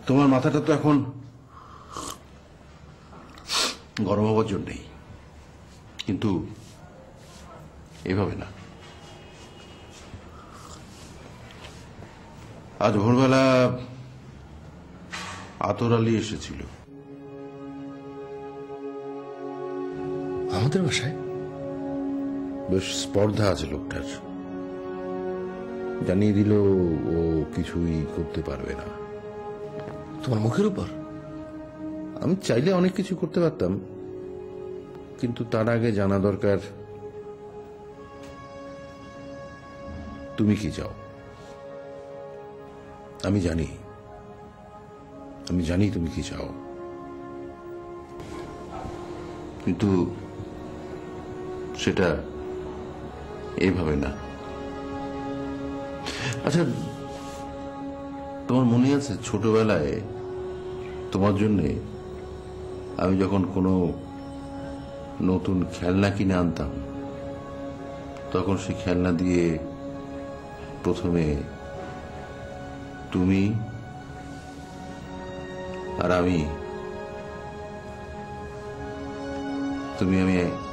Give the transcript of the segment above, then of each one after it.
তোমার মাথাটা তো এখন গরম হবার জন্যই, কিন্তু এভাবে না। আজ ভোরবেলা আতর আলী এসেছিল আমাদের বাসায়। বেশ স্পর্ধা আছে লোকটার। জানিয়ে দিল ও কিছুই করতে পারবে না। তোমার মুখের উপর? আমি চাইলে অনেক কিছু করতে পারতাম, কিন্তু তার আগে জানা দরকার তুমি কি চাও। আমি জানি তুমি কি চাও, কিন্তু সেটা এইভাবে না। আচ্ছা, তোমার মনে আছে ছোটবেলায় তোমার জন্য আমি যখন কোনো নতুন খেলনা কিনে আনতাম, তখন সেই খেলনা দিয়ে প্রথমে তুমি আর আমি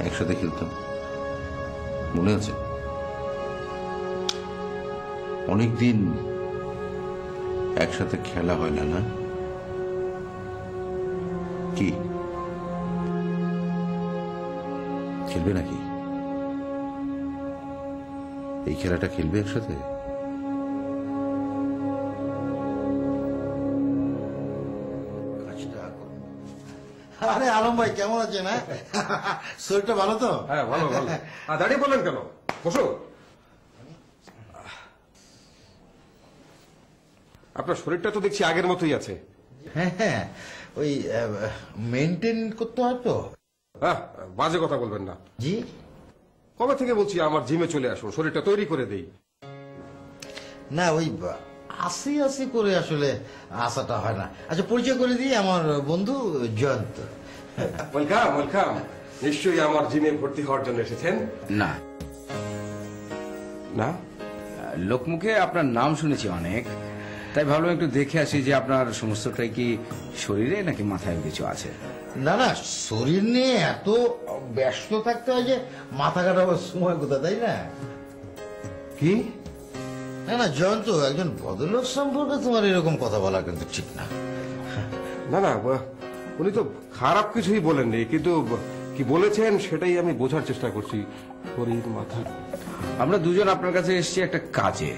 একসাথে খেলতাম, মনে আছে? অনেকদিন একসাথে খেলা হয় না, না কি? খেলবে নাকি? এই খেলাটা খেলবে একসাথে? আরে আলম ভাই কেমন আছেন? শরীরটা ভালো তো? হ্যাঁ ভালো ভালো। দাঁড়িয়ে বললেন কেন? বসো। আপনার শরীরটা তো দেখছি আগের মতোই আছে। হ্যাঁ, ওই মেনটেন করতে হয় তো। হ্যাঁ, বাজে কথা বলবেন না। জি, কবে থেকে বলছি আমার জিমে চলে আসুন, শরীরটা তৈরি করে দেই। না ওই আসি করে আসলে আসাটা হয় না। আচ্ছা, পরিচয় করে দিই, আমার বন্ধু জয়ন্ত। Welcome welcome. নিশ্চয়ই আমার জিমে ভর্তি হওয়ার জন্য এসেছেন? না না, লোকমুখে আপনার নাম শুনেছি অনেক, তাই ভাবলাম একটু দেখে আসি যে আপনার সমস্তটাই কি শরীরে নাকি মাথায় কিছু আছে। না না, শরীর নিয়ে এত ব্যস্ত থাকতে হয় যে মাথা কাটাবার সময় কোথা, তাই না? কি? না না জয়ন্ত, একজন ভদ্রলোক সম্পর্কে তোমার এরকম কথা বলা কিন্তু ঠিক না। না না, উনি তো খারাপ কিছুই বলেননি, কিন্তু কি বলেছেন সেটাই আমি বোঝার চেষ্টা করছি। শরীর মাথা। আমরা দুজন আপনার কাছে এসেছি একটা কাজে।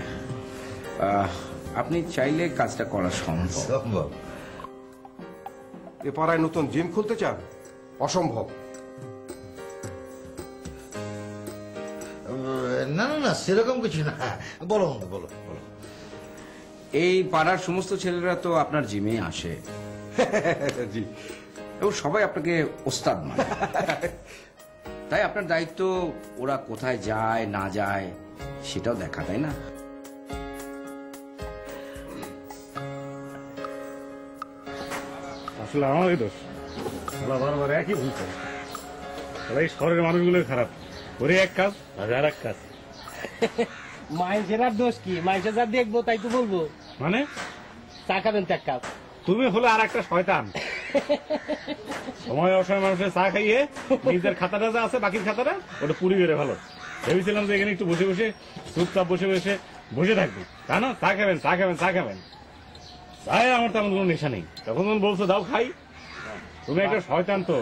আপনি চাইলে কাজটা করা সম্ভব। এ পাড়ায় নতুন জিম খুলতে চান? অসম্ভব। না না না, সেরকম কিছু না। বলো বন্ধু, বলো বলো। এই পাড়ার সমস্ত ছেলেরা তো আপনার জিমে আসে। জি। এবং সবাই আপনাকে ওস্তাদ মানে। তাই আপনার দায়িত্ব ওরা কোথায় যায় না যায় সেটাও দেখা, তাই না? আসলে আমারই দোষ। বারবার একই ভুল করে। এই শহরের মানুষগুলো খারাপ। ওরে এক কাজ আর এক কাজ। মাইনসের আর দোষ কি? মাইনসে যা দেখবো তাই তো বলবো। মানে চা খাবেন তো এক কাপ? তুমি হলে আর একটা শয়তান। সময় অসময় মানুষের চা খাইয়ে নিজের খাতাটা যা আছে বাকির খাতাটা ওটা পুরি করে ভালো। ভেবেছিলাম যে এখানে একটু বসে বসে চুপচাপ বসে থাকবো, তা না? চা খাবেন চা খাবেন চা খাবেন, তাই আমার তেমন কোনো নেশা নেই। তখন তুমি বলছো দাও খাই। তুমি একটা শয়তান তো।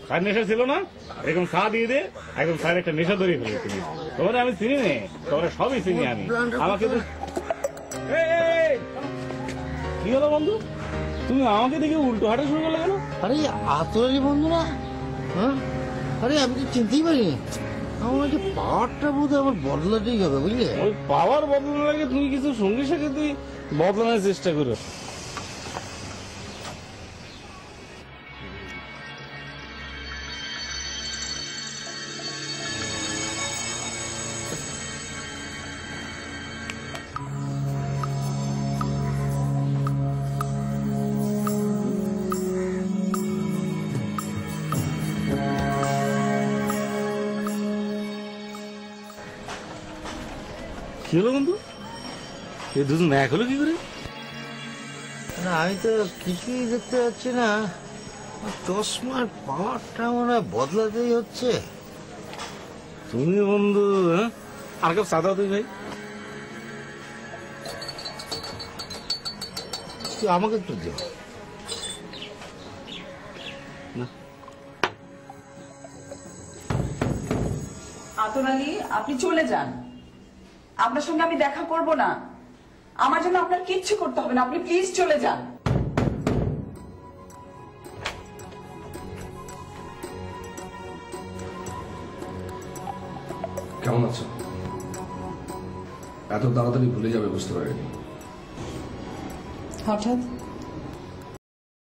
চার নেশা ছিল না, এরকম চা দিয়ে দে একদম চায়ের একটা নেশা ধরিয়ে ফেলে তুমি। তোমার আমি চিনি নে, তোমার সবই চিনি আমি। আমাকে কি হলো বন্ধু, তুমি আমাকে দেখে উল্টো হাঁটা শুরু করলে কেন? আরে আতরালি বন্ধু না? হ্যাঁ, আরে আমি তো চিনতেই পারিনি। আমার যে পাওয়ারটা বোধ হয় আমার বদলাতেই হবে, বুঝলে? ওই পাওয়ার বদলানোর আগে তুমি কিছু সঙ্গী সাথে তুই বদলানোর চেষ্টা করো। কি হলো বন্ধু, এ দুজন এক হলো কি করে? না আমি তো কিছুই দেখতে পাচ্ছি না, চশমার পাওয়ারটা মনে হয় বদলাতেই হচ্ছে। তুমি বন্ধু, হ্যাঁ? আর কেউ সাদা তুই ভাই, তুই আমাকে একটু দে। আতর আলী, আপনি চলে যান, আপনার সঙ্গে আমি দেখা করব না। আমার জন্য আপনার কিচ্ছু করতে হবে না, আপনি প্লিজ চলে যান। কেমন আছো? এত তাড়াতাড়ি ভুলে যাবে বুঝতে পারিনি। হঠাৎ